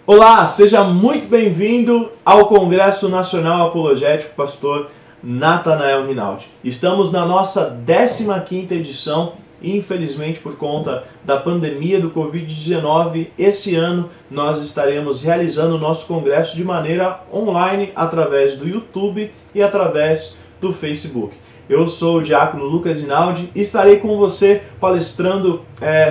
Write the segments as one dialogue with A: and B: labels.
A: Olá, seja muito bem-vindo ao Congresso Nacional Apologético Pastor Natanael Rinaldi. Estamos na nossa 15ª edição e infelizmente por conta da pandemia do Covid-19, esse ano nós estaremos realizando o nosso congresso de maneira online através do YouTube e através do Facebook. Eu sou o diácono Lucas Rinaldi e estarei com você palestrando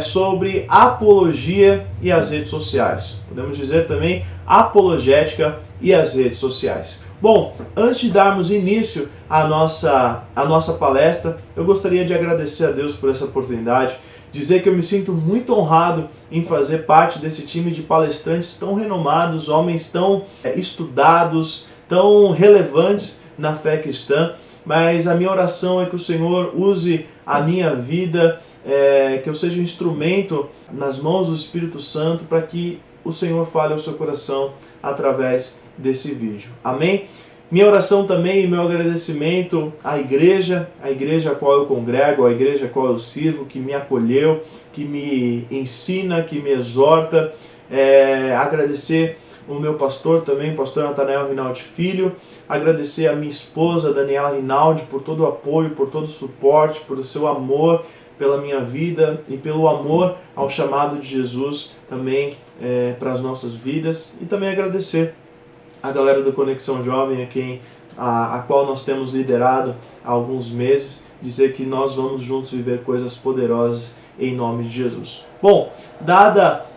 A: sobre apologia e as redes sociais. Podemos dizer também apologética e as redes sociais. Bom, antes de darmos início à nossa palestra, eu gostaria de agradecer a Deus por essa oportunidade, dizer que eu me sinto muito honrado em fazer parte desse time de palestrantes tão renomados, homens tão estudados, tão relevantes na fé cristã. Mas a minha oração é que o Senhor use a minha vida, que eu seja um instrumento nas mãos do Espírito Santo para que o Senhor fale ao seu coração através desse vídeo. Amém? Minha oração também e meu agradecimento à igreja a qual eu congrego, à igreja a qual eu sirvo, que me acolheu, que me ensina, que me exorta. Agradecer o meu pastor também, pastor Natanael Rinaldi Filho, agradecer a minha esposa Daniela Rinaldi por todo o apoio, por todo o suporte, por o seu amor pela minha vida e pelo amor ao chamado de Jesus também para as nossas vidas, e também agradecer a galera do Conexão Jovem a qual nós temos liderado há alguns meses, dizer que nós vamos juntos viver coisas poderosas em nome de Jesus. Bom, dada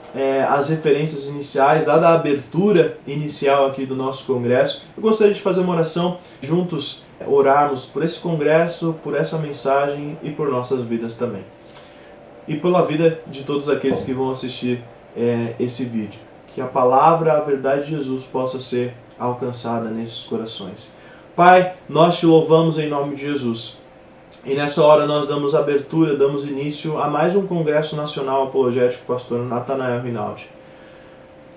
A: as referências iniciais, dada a abertura inicial aqui do nosso congresso, eu gostaria de fazer uma oração, juntos orarmos por esse congresso, por essa mensagem e por nossas vidas também. E pela vida de todos aqueles que vão assistir esse vídeo. Que a palavra, a verdade de Jesus possa ser alcançada nesses corações. Pai, nós te louvamos em nome de Jesus. E nessa hora nós damos abertura, damos início a mais um Congresso Nacional Apologético Pastor Natanael Rinaldi.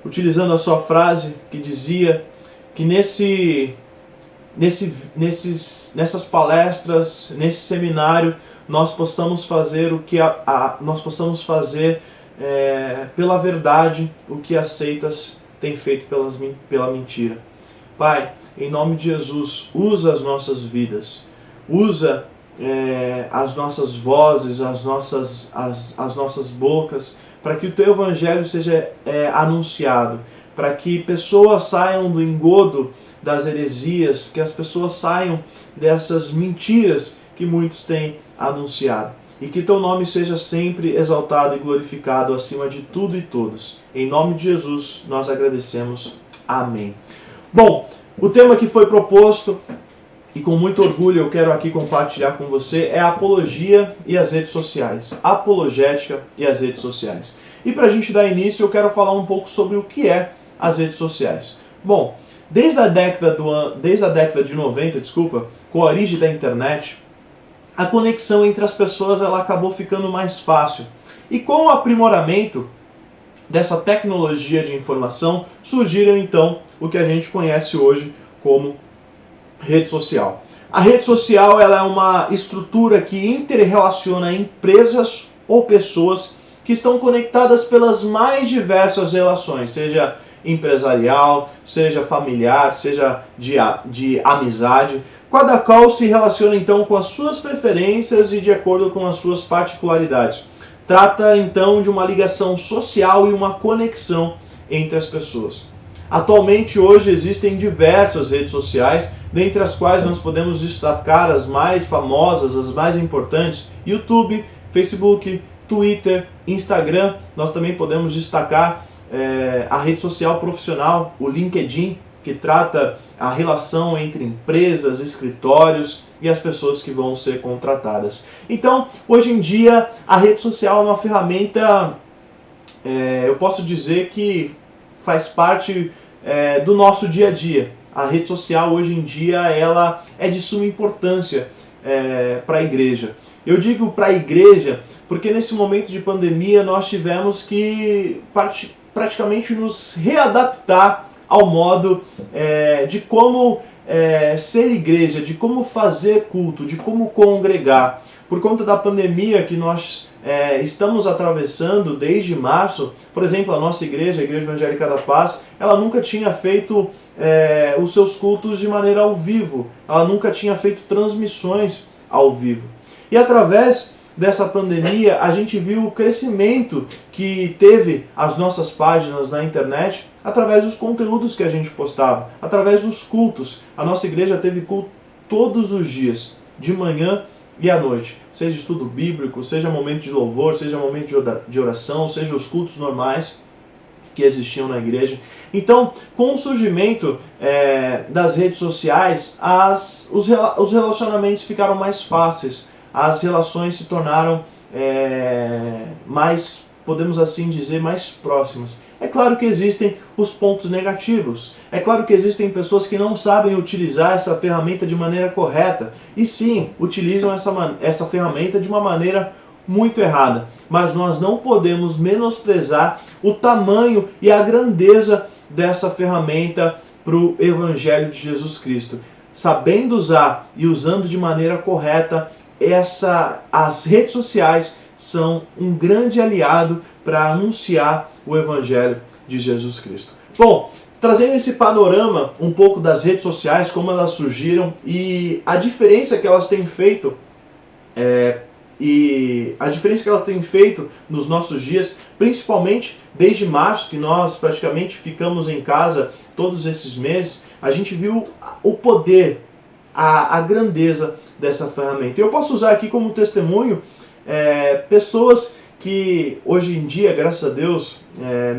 A: Utilizando a sua frase que dizia que nessas palestras, nesse seminário, nós possamos fazer nós possamos fazer pela verdade o que as seitas têm feito pela mentira. Pai, em nome de Jesus, usa as nossas vidas, usa as nossas vozes, as nossas bocas, para que o Teu Evangelho seja anunciado, para que pessoas saiam do engodo das heresias, que as pessoas saiam dessas mentiras que muitos têm anunciado. E que Teu nome seja sempre exaltado e glorificado acima de tudo e todos. Em nome de Jesus nós agradecemos. Amém. Bom, o tema que foi proposto, e com muito orgulho eu quero aqui compartilhar com você, é a apologia e as redes sociais. Apologética e as redes sociais. E para a gente dar início, eu quero falar um pouco sobre o que é as redes sociais. Bom, desde a década de 90, com a origem da internet, a conexão entre as pessoas ela acabou ficando mais fácil. E com o aprimoramento dessa tecnologia de informação, surgiram então o que a gente conhece hoje como rede social. A rede social ela é uma estrutura que interrelaciona empresas ou pessoas que estão conectadas pelas mais diversas relações, seja empresarial, seja familiar, seja de amizade, cada qual se relaciona então com as suas preferências e de acordo com as suas particularidades. Trata então de uma ligação social e uma conexão entre as pessoas. Atualmente, hoje, existem diversas redes sociais, dentre as quais nós podemos destacar as mais famosas, as mais importantes: YouTube, Facebook, Twitter, Instagram. Nós também podemos destacar a rede social profissional, o LinkedIn, que trata a relação entre empresas, escritórios e as pessoas que vão ser contratadas. Então, hoje em dia, a rede social é uma ferramenta, eu posso dizer que faz parte do nosso dia a dia. A rede social hoje em dia ela é de suma importância para a igreja. Eu digo para a igreja porque nesse momento de pandemia nós tivemos que praticamente nos readaptar ao modo de como ser igreja, de como fazer culto, de como congregar. Por conta da pandemia que nós estamos atravessando desde março, por exemplo, a nossa igreja, a Igreja Evangélica da Paz, ela nunca tinha feito os seus cultos de maneira ao vivo, ela nunca tinha feito transmissões ao vivo. E através dessa pandemia, a gente viu o crescimento que teve as nossas páginas na internet através dos conteúdos que a gente postava, através dos cultos. A nossa igreja teve culto todos os dias, de manhã e à noite. Seja estudo bíblico, seja momento de louvor, seja momento de oração, seja os cultos normais que existiam na igreja. Então, com o surgimento das redes sociais, os relacionamentos ficaram mais fáceis, as relações se tornaram mais, podemos assim dizer, mais próximas. É claro que existem os pontos negativos, é claro que existem pessoas que não sabem utilizar essa ferramenta de maneira correta, e sim, utilizam essa ferramenta de uma maneira muito errada. Mas nós não podemos menosprezar o tamanho e a grandeza dessa ferramenta para o Evangelho de Jesus Cristo. Sabendo usar e usando de maneira correta, as redes sociais são um grande aliado para anunciar o Evangelho de Jesus Cristo. Bom, trazendo esse panorama um pouco das redes sociais, como elas surgiram e a diferença que elas têm feito nos nossos dias, principalmente desde março, que nós praticamente ficamos em casa todos esses meses, a gente viu o poder, a grandeza dessa ferramenta. Eu posso usar aqui como testemunho pessoas que hoje em dia, graças a Deus,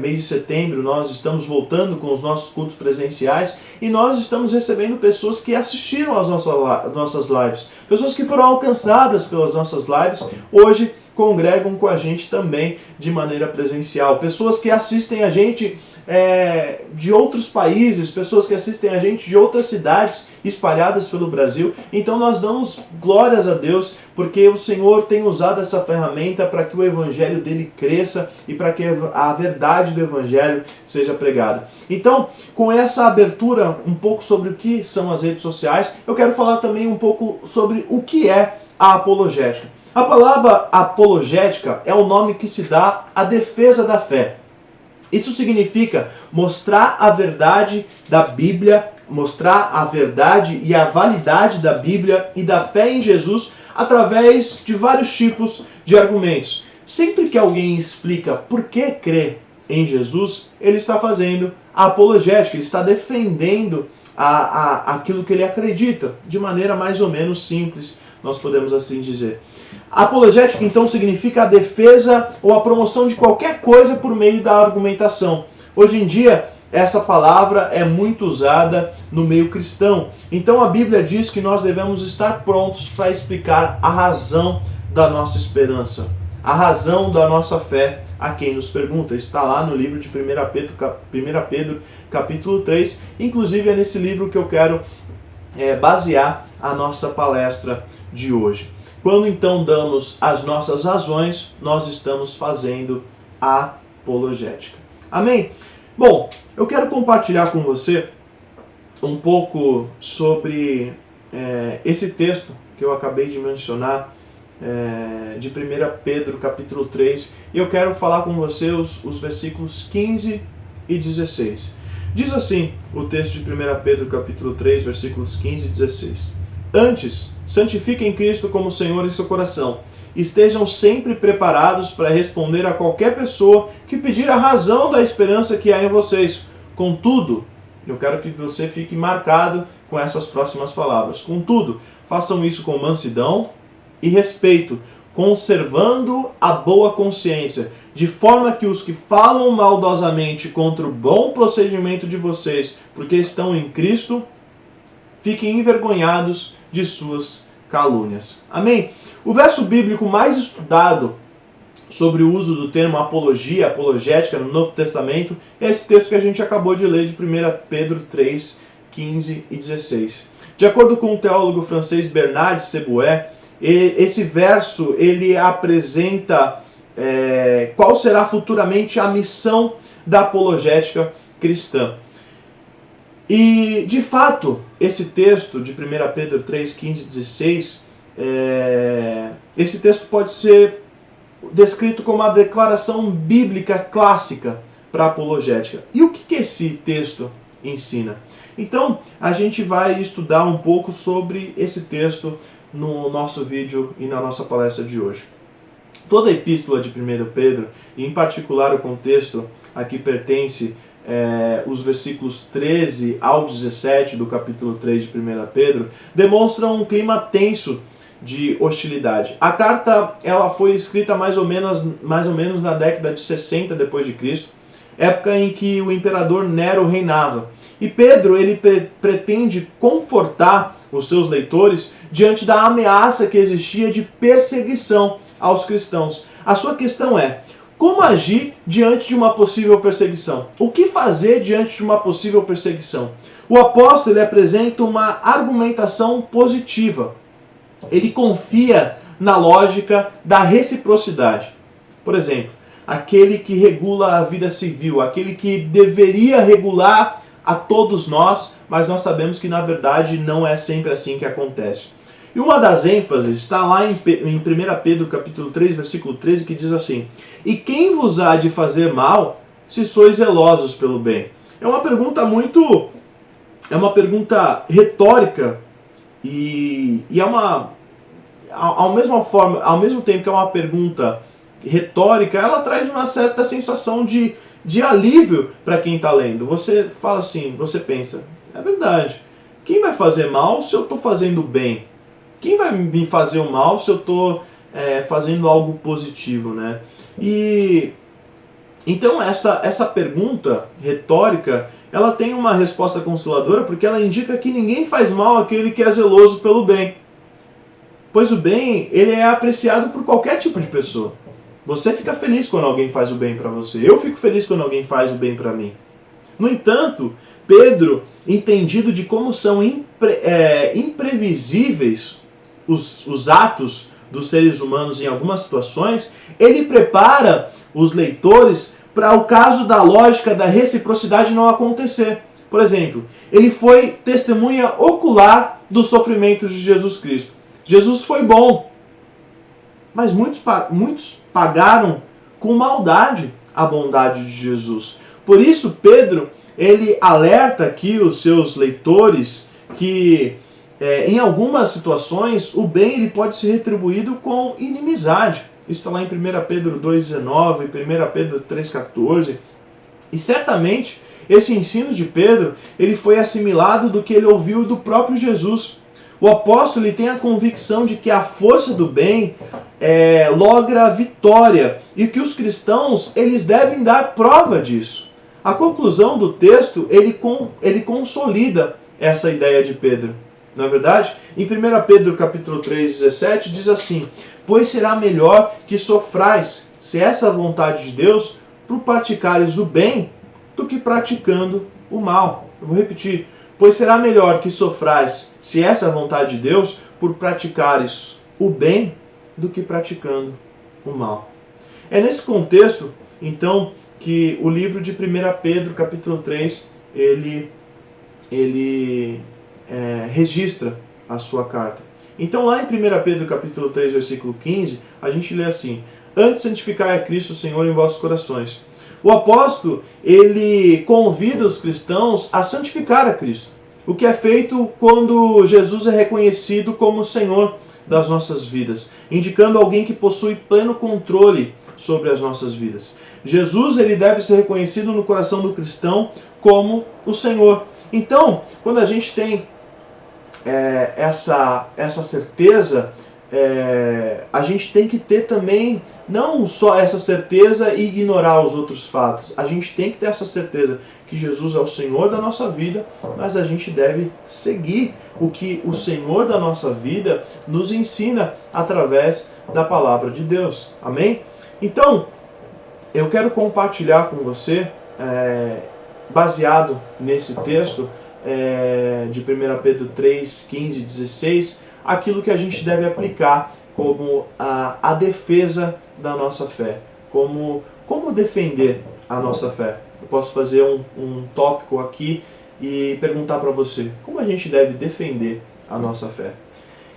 A: mês de setembro, nós estamos voltando com os nossos cultos presenciais e nós estamos recebendo pessoas que assistiram às nossas lives, pessoas que foram alcançadas pelas nossas lives, hoje congregam com a gente também de maneira presencial, pessoas que assistem a gente de outros países, pessoas que assistem a gente de outras cidades espalhadas pelo Brasil. Então nós damos glórias a Deus porque o Senhor tem usado essa ferramenta para que o Evangelho dele cresça e para que a verdade do Evangelho seja pregada. Então, com essa abertura um pouco sobre o que são as redes sociais, eu quero falar também um pouco sobre o que é a apologética. A palavra apologética é o nome que se dá à defesa da fé. Isso significa mostrar a verdade da Bíblia, mostrar a verdade e a validade da Bíblia e da fé em Jesus através de vários tipos de argumentos. Sempre que alguém explica por que crer em Jesus, ele está fazendo a apologética, ele está defendendo aquilo que ele acredita, de maneira mais ou menos simples, nós podemos assim dizer. A apologética, então, significa a defesa ou a promoção de qualquer coisa por meio da argumentação. Hoje em dia, essa palavra é muito usada no meio cristão. Então, a Bíblia diz que nós devemos estar prontos para explicar a razão da nossa esperança, a razão da nossa fé a quem nos pergunta. Isso está lá no livro de 1 Pedro, capítulo 3. Inclusive, é nesse livro que eu quero basear a nossa palestra de hoje. Quando então damos as nossas razões, nós estamos fazendo a apologética. Amém? Bom, eu quero compartilhar com você um pouco sobre esse texto que eu acabei de mencionar, de 1 Pedro capítulo 3, e eu quero falar com você os versículos 15 e 16. Diz assim o texto de 1 Pedro capítulo 3, versículos 15 e 16. Antes, santifiquem Cristo como Senhor em seu coração. Estejam sempre preparados para responder a qualquer pessoa que pedir a razão da esperança que há em vocês. Contudo, eu quero que você fique marcado com essas próximas palavras. Contudo, façam isso com mansidão e respeito, conservando a boa consciência, de forma que os que falam maldosamente contra o bom procedimento de vocês, porque estão em Cristo, fiquem envergonhados de suas calúnias. Amém? O verso bíblico mais estudado sobre o uso do termo apologia, apologética no Novo Testamento é esse texto que a gente acabou de ler de 1 Pedro 3, 15 e 16. De acordo com o teólogo francês Bernard Seboué, esse verso ele apresenta qual será futuramente a missão da apologética cristã. E, de fato, esse texto de 1 Pedro 3, 15 e 16, esse texto pode ser descrito como uma declaração bíblica clássica para a apologética. E o que esse texto ensina? Então, a gente vai estudar um pouco sobre esse texto no nosso vídeo e na nossa palestra de hoje. Toda a epístola de 1 Pedro, e em particular o contexto a que pertence os versículos 13 ao 17 do capítulo 3 de 1 Pedro, demonstram um clima tenso de hostilidade. A carta ela foi escrita mais ou menos na década de 60 depois de Cristo, época em que o imperador Nero reinava. E Pedro ele pretende confortar os seus leitores diante da ameaça que existia de perseguição aos cristãos. A sua questão é: como agir diante de uma possível perseguição? O que fazer diante de uma possível perseguição? O apóstolo ele apresenta uma argumentação positiva. Ele confia na lógica da reciprocidade. Por exemplo, aquele que regula a vida civil, aquele que deveria regular a todos nós, mas nós sabemos que na verdade não é sempre assim que acontece. E uma das ênfases está lá em 1 Pedro capítulo 3, versículo 13, que diz assim: e quem vos há de fazer mal, se sois zelosos pelo bem? É uma pergunta retórica e é uma, ao mesmo tempo que é uma pergunta retórica, ela traz uma certa sensação de alívio para quem está lendo. Você fala assim, você pensa, é verdade, quem vai fazer mal se eu estou fazendo bem? Quem vai me fazer o mal se eu estou fazendo algo positivo, né? E então essa pergunta retórica, ela tem uma resposta consoladora porque ela indica que ninguém faz mal àquele que é zeloso pelo bem. Pois o bem, ele é apreciado por qualquer tipo de pessoa. Você fica feliz quando alguém faz o bem para você. Eu fico feliz quando alguém faz o bem para mim. No entanto, Pedro, entendido de como são imprevisíveis os atos dos seres humanos em algumas situações, ele prepara os leitores para o caso da lógica da reciprocidade não acontecer. Por exemplo, ele foi testemunha ocular dos sofrimentos de Jesus Cristo. Jesus foi bom, mas muitos pagaram com maldade a bondade de Jesus. Por isso, Pedro, ele alerta aqui os seus leitores que em algumas situações o bem ele pode ser retribuído com inimizade. Isso está lá em 1 Pedro 2,19, 1 Pedro 3,14. E certamente esse ensino de Pedro ele foi assimilado do que ele ouviu do próprio Jesus. O apóstolo ele tem a convicção de que a força do bem logra vitória e que os cristãos eles devem dar prova disso. A conclusão do texto ele consolida essa ideia de Pedro. Não é verdade? Em 1 Pedro capítulo 3, 17 diz assim: pois será melhor que sofrais, se essa é a vontade de Deus, por praticares o bem, do que praticando o mal. Eu vou repetir. Pois será melhor que sofrais, se essa é a vontade de Deus, por praticares o bem, do que praticando o mal. É nesse contexto, então, que o livro de 1 Pedro capítulo 3, ele registra a sua carta. Então lá em 1 Pedro capítulo 3, versículo 15, a gente lê assim: antes santificai a Cristo Senhor em vossos corações. O apóstolo, ele convida os cristãos a santificar a Cristo, o que é feito quando Jesus é reconhecido como Senhor das nossas vidas, indicando alguém que possui pleno controle sobre as nossas vidas. Jesus ele deve ser reconhecido no coração do cristão como o Senhor. Então, quando a gente tem essa certeza, a gente tem que ter também não só essa certeza e ignorar os outros fatos. A gente tem que ter essa certeza que Jesus é o Senhor da nossa vida, mas a gente deve seguir o que o Senhor da nossa vida nos ensina através da palavra de Deus. Amém? Então, eu quero compartilhar com você, baseado nesse texto de 1 Pedro 3, 15 e 16, aquilo que a gente deve aplicar como a defesa da nossa fé. Como defender a nossa fé. Eu posso fazer um tópico aqui e perguntar para você, como a gente deve defender a nossa fé?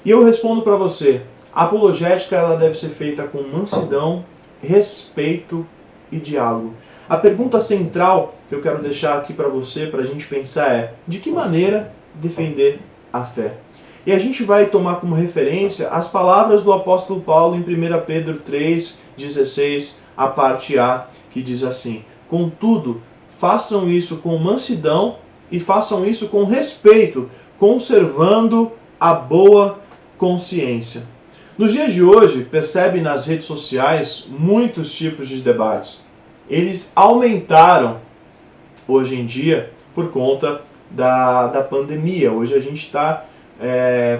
A: E eu respondo para você, a apologética ela deve ser feita com mansidão, respeito e diálogo. A pergunta central que eu quero deixar aqui para você, para a gente pensar é, de que maneira defender a fé? E a gente vai tomar como referência as palavras do apóstolo Paulo em 1 Pedro 3,16, a parte A, que diz assim, contudo, façam isso com mansidão e façam isso com respeito, conservando a boa consciência. Nos dias de hoje, percebe nas redes sociais muitos tipos de debates. Eles aumentaram hoje em dia por conta da pandemia. Hoje a gente está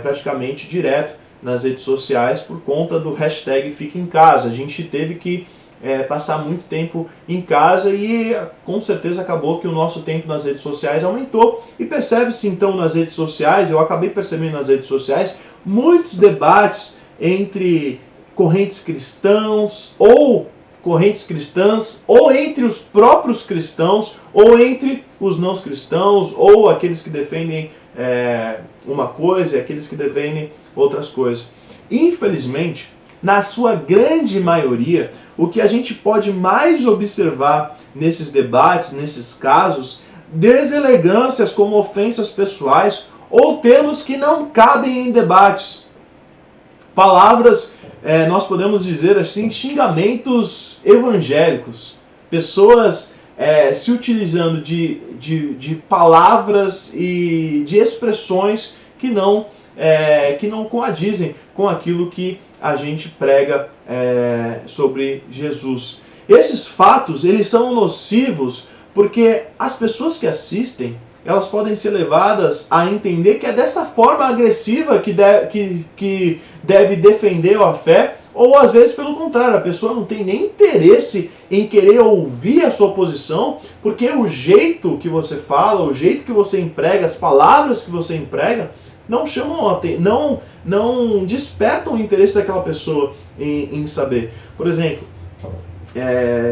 A: praticamente direto nas redes sociais por conta do hashtag Fica em Casa. A gente teve que passar muito tempo em casa e com certeza acabou que o nosso tempo nas redes sociais aumentou. E percebe-se então nas redes sociais, eu acabei percebendo nas redes sociais, muitos debates entre correntes cristãs ou entre os próprios cristãos ou entre os não cristãos ou aqueles que defendem uma coisa e aqueles que defendem outras coisas. Infelizmente, na sua grande maioria, o que a gente pode mais observar nesses debates, nesses casos, deselegâncias como ofensas pessoais ou termos que não cabem em debates. Palavras, nós podemos dizer assim, xingamentos evangélicos. Pessoas se utilizando de palavras e de expressões que não coadizem com aquilo que a gente prega sobre Jesus. Esses fatos, eles são nocivos porque as pessoas que assistem, elas podem ser levadas a entender que é dessa forma agressiva que deve defender a fé, ou às vezes pelo contrário, a pessoa não tem nem interesse em querer ouvir a sua posição, porque o jeito que você fala, o jeito que você emprega, as palavras que você emprega, não chamam não despertam o interesse daquela pessoa em saber. Por exemplo,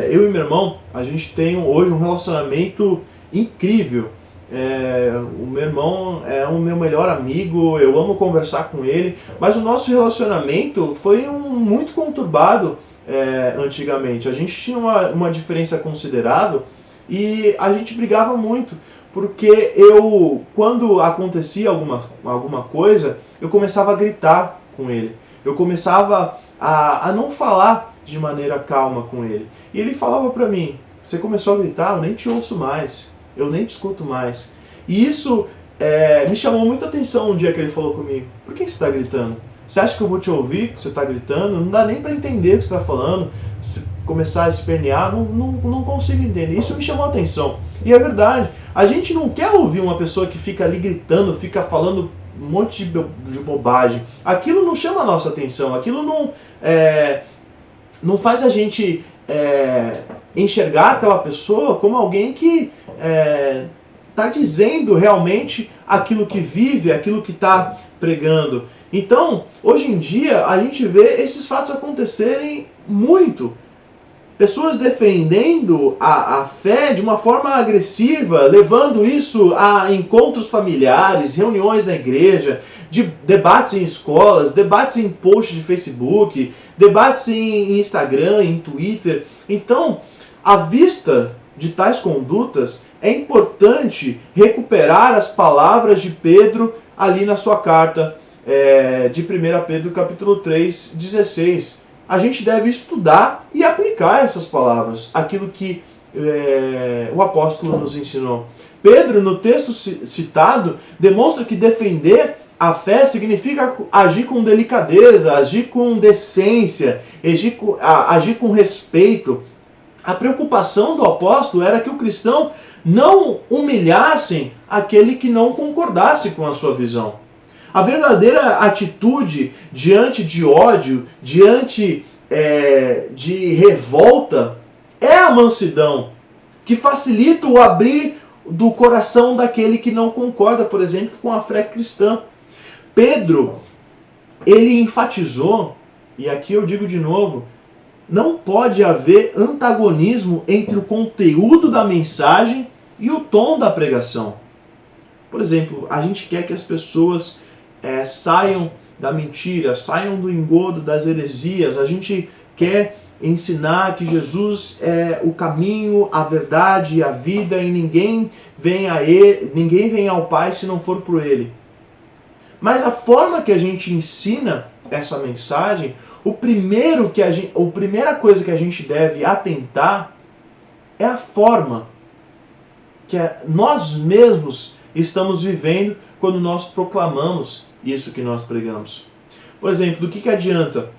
A: eu e meu irmão, a gente tem hoje um relacionamento incrível. O meu irmão é o meu melhor amigo, eu amo conversar com ele, mas o nosso relacionamento foi muito conturbado antigamente. A gente tinha uma diferença considerável e a gente brigava muito, porque quando acontecia alguma coisa, eu começava a gritar com ele, eu começava a não falar de maneira calma com ele. E ele falava pra mim, você começou a gritar, eu nem te ouço mais. Eu nem te escuto mais. E isso me chamou muita atenção um dia que ele falou comigo. Por que você está gritando? Você acha que eu vou te ouvir que você está gritando? Não dá nem para entender o que você está falando. Se começar a espernear, não consigo entender. Isso me chamou a atenção. E é verdade. A gente não quer ouvir uma pessoa que fica ali gritando, fica falando um monte de bobagem. Aquilo não chama a nossa atenção. Aquilo não faz a gente enxergar aquela pessoa como alguém que está dizendo realmente aquilo que vive, aquilo que está pregando. Então, hoje em dia, a gente vê esses fatos acontecerem muito. Pessoas defendendo a fé de uma forma agressiva, levando isso a encontros familiares, reuniões na igreja, de debates em escolas, debates em posts de Facebook, debates em Instagram, em Twitter. Então, à vista de tais condutas, é importante recuperar as palavras de Pedro ali na sua carta de 1 Pedro capítulo 3, 16. A gente deve estudar e aplicar essas palavras, aquilo que o apóstolo nos ensinou. Pedro, no texto citado, demonstra que defender a fé significa agir com delicadeza, agir com decência, agir com respeito. A preocupação do apóstolo era que o cristão não humilhasse aquele que não concordasse com a sua visão. A verdadeira atitude diante de ódio, diante de revolta, é a mansidão, que facilita o abrir do coração daquele que não concorda, por exemplo, com a fé cristã. Pedro, ele enfatizou, e aqui eu digo de novo, não pode haver antagonismo entre o conteúdo da mensagem e o tom da pregação. Por exemplo, a gente quer que as pessoas saiam da mentira, saiam do engodo das heresias. A gente quer ensinar que Jesus é o caminho, a verdade e a vida, e ninguém vem ao Pai se não for por Ele. Mas a forma que a gente ensina essa mensagem, a primeira coisa que a gente deve atentar é a forma que nós mesmos estamos vivendo quando nós proclamamos isso que nós pregamos. Por exemplo, do que adianta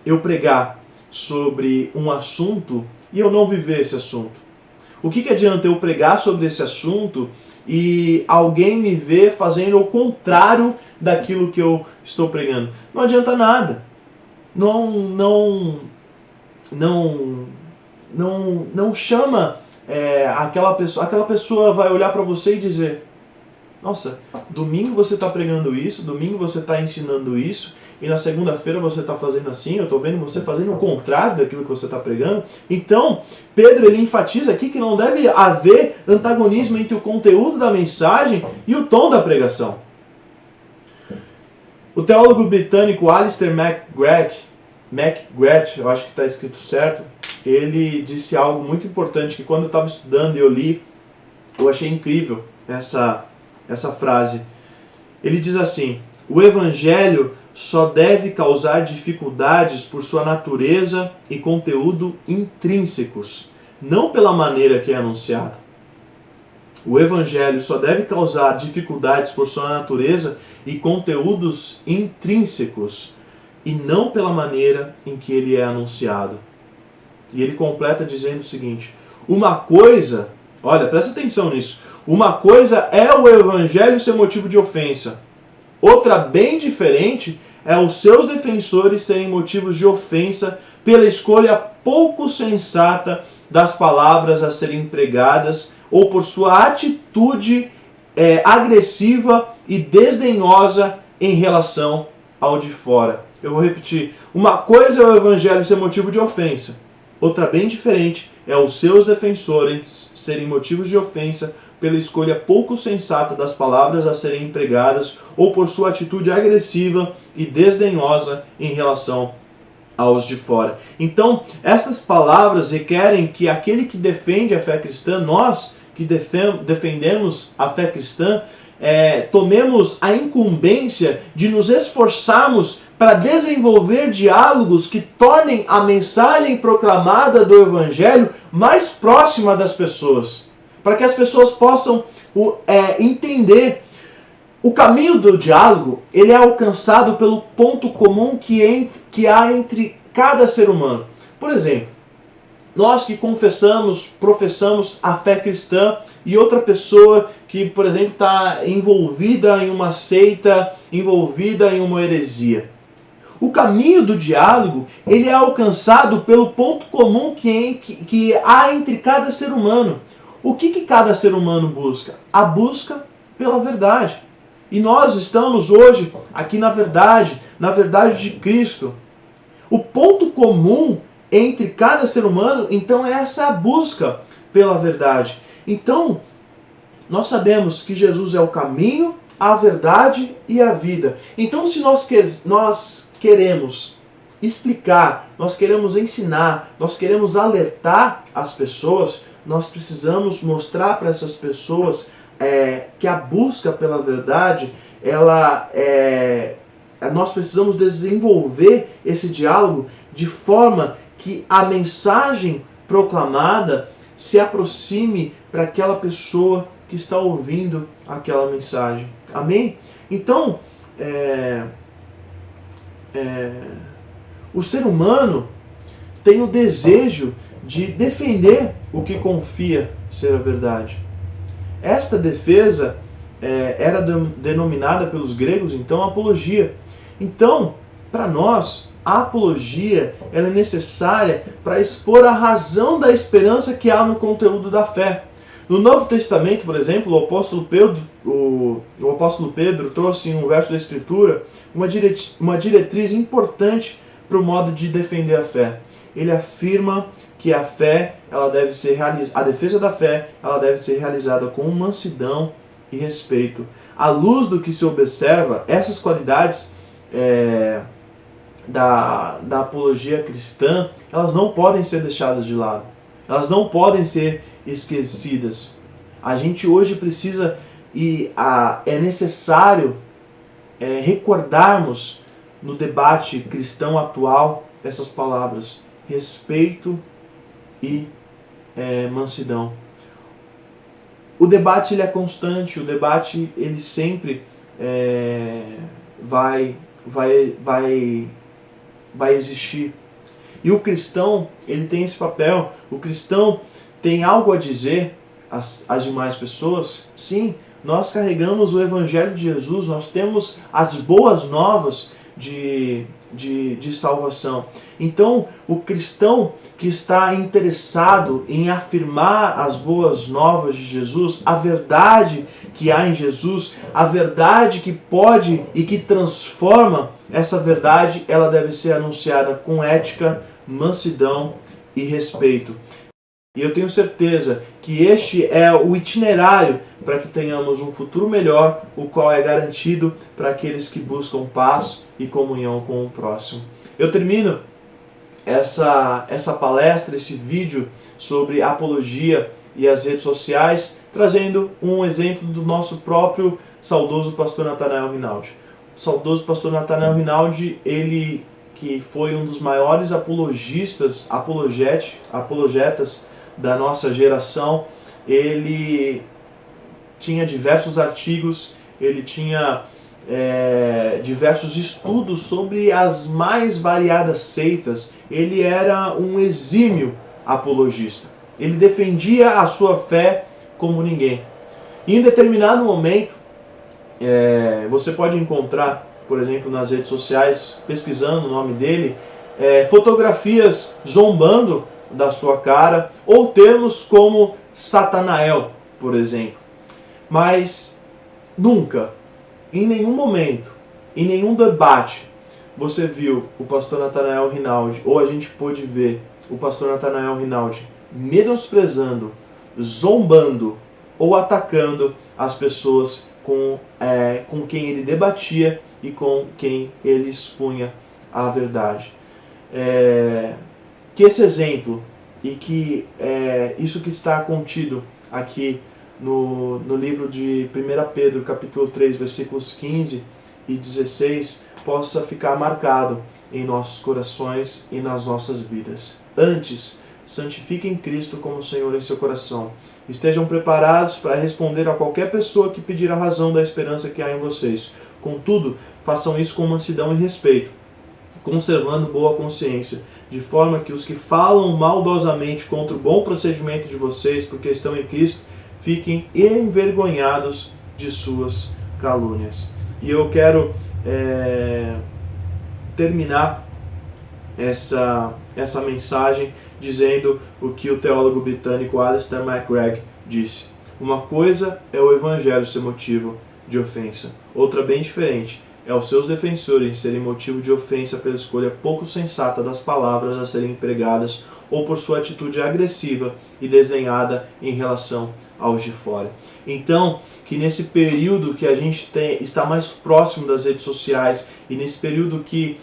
A: eu pregar sobre um assunto e eu não viver esse assunto? O que adianta eu pregar sobre esse assunto e alguém me ver fazendo o contrário daquilo que eu estou pregando? Não adianta nada. Não chama aquela pessoa vai olhar para você e dizer: nossa, domingo você está pregando isso, domingo você está ensinando isso, e na segunda-feira você está fazendo assim, eu estou vendo você fazendo o contrário daquilo que você está pregando. Então, Pedro ele enfatiza aqui que não deve haver antagonismo entre o conteúdo da mensagem e o tom da pregação. O teólogo britânico Alistair McGrath, eu acho que está escrito certo, ele disse algo muito importante que quando eu estava estudando e eu li, eu achei incrível essa frase. Ele diz assim: o evangelho só deve causar dificuldades por sua natureza e conteúdo intrínsecos, não pela maneira que é anunciado. O evangelho só deve causar dificuldades por sua natureza e conteúdos intrínsecos, e não pela maneira em que ele é anunciado. E ele completa dizendo o seguinte: uma coisa, olha, presta atenção nisso, uma coisa é o evangelho ser motivo de ofensa, outra bem diferente é os seus defensores serem motivos de ofensa pela escolha pouco sensata das palavras a serem empregadas ou por sua atitude agressiva e desdenhosa em relação ao de fora. Eu vou repetir. Uma coisa é o evangelho ser motivo de ofensa, outra bem diferente é os seus defensores serem motivos de ofensa pela escolha pouco sensata das palavras a serem empregadas ou por sua atitude agressiva e desdenhosa em relação aos de fora. Então, essas palavras requerem que aquele que defende a fé cristã, nós que defendemos a fé cristã, tomemos a incumbência de nos esforçarmos para desenvolver diálogos que tornem a mensagem proclamada do Evangelho mais próxima das pessoas, para que as pessoas possam entender. O caminho do diálogo ele é alcançado pelo ponto comum que há entre cada ser humano. Por exemplo, nós que professamos a fé cristã e outra pessoa que, por exemplo, está envolvida em uma seita, envolvida em uma heresia. O caminho do diálogo ele é alcançado pelo ponto comum que há entre cada ser humano. O que cada ser humano busca? A busca pela verdade. E nós estamos hoje aqui na verdade de Cristo. O ponto comum entre cada ser humano, então, é essa busca pela verdade. Então, nós sabemos que Jesus é o caminho, a verdade e a vida. Então, se nós queremos explicar, nós queremos ensinar, nós queremos alertar as pessoas, nós precisamos mostrar para essas pessoas que a busca pela verdade, nós precisamos desenvolver esse diálogo de forma que a mensagem proclamada se aproxime para aquela pessoa que está ouvindo aquela mensagem. Amém? Então, o ser humano tem o desejo de defender o que confia ser a verdade. Esta defesa era denominada pelos gregos, então, apologia. Então, para nós, a apologia ela é necessária para expor a razão da esperança que há no conteúdo da fé. No Novo Testamento, por exemplo, o apóstolo Pedro trouxe em um verso da Escritura uma diretriz importante para o modo de defender a fé. Ele afirma que a defesa da fé ela deve ser realizada com mansidão e respeito. À luz do que se observa, essas qualidades da apologia cristã, elas não podem ser deixadas de lado. Elas não podem ser esquecidas. A gente hoje precisa é necessário recordarmos no debate cristão atual essas palavras: respeito e mansidão. O debate ele é constante, o debate ele sempre vai existir. E o cristão ele tem esse papel. O cristão tem algo a dizer às demais pessoas. Sim, nós carregamos o Evangelho de Jesus, nós temos as boas novas de salvação. Então, o cristão que está interessado em afirmar as boas novas de Jesus, a verdade que há em Jesus, a verdade que pode e que transforma, essa verdade ela deve ser anunciada com ética, mansidão e respeito. E eu tenho certeza que este é o itinerário para que tenhamos um futuro melhor, o qual é garantido para aqueles que buscam paz e comunhão com o próximo. Eu termino essa palestra, esse vídeo sobre apologia e as redes sociais, trazendo um exemplo do nosso próprio saudoso pastor Nathanael Rinaldi. O saudoso pastor Nathanael Rinaldi, ele que foi um dos maiores apologetas da nossa geração, ele tinha diversos artigos, ele tinha diversos estudos sobre as mais variadas seitas. Ele era um exímio apologista. Ele defendia a sua fé como ninguém. E em determinado momento, você pode encontrar, por exemplo, nas redes sociais, pesquisando o nome dele, fotografias zombando da sua cara, ou termos como Satanael, por exemplo. Mas nunca, em nenhum momento, em nenhum debate, você viu o pastor Nathanael Rinaldi, ou a gente pôde ver o pastor Nathanael Rinaldi menosprezando, zombando ou atacando as pessoas com quem ele debatia e com quem ele expunha a verdade. Que esse exemplo e que isso que está contido aqui no livro de 1 Pedro, capítulo 3, versículos 15 e 16, possa ficar marcado em nossos corações e nas nossas vidas. Antes, santifiquem Cristo como Senhor em seu coração. Estejam preparados para responder a qualquer pessoa que pedir a razão da esperança que há em vocês. Contudo, façam isso com mansidão e respeito, conservando boa consciência, de forma que os que falam maldosamente contra o bom procedimento de vocês, porque estão em Cristo, fiquem envergonhados de suas calúnias. E eu quero terminar essa mensagem dizendo o que o teólogo britânico Alistair McGregor disse. Uma coisa é o evangelho ser motivo de ofensa, outra bem diferente é os seus defensores serem motivo de ofensa pela escolha pouco sensata das palavras a serem empregadas ou por sua atitude agressiva e desdenhada em relação aos de fora. Então, que nesse período que a gente está mais próximo das redes sociais e nesse período que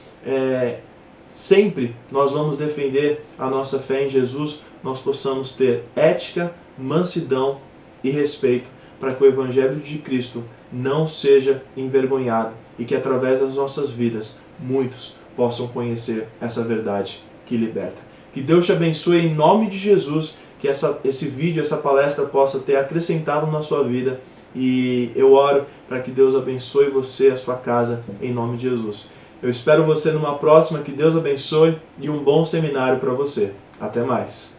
A: sempre nós vamos defender a nossa fé em Jesus, nós possamos ter ética, mansidão e respeito para que o Evangelho de Cristo não seja envergonhado e que através das nossas vidas muitos possam conhecer essa verdade que liberta. Que Deus te abençoe em nome de Jesus, que esse vídeo, essa palestra possa ter acrescentado na sua vida e eu oro para que Deus abençoe você e a sua casa em nome de Jesus. Eu espero você numa próxima, que Deus abençoe e um bom seminário para você. Até mais!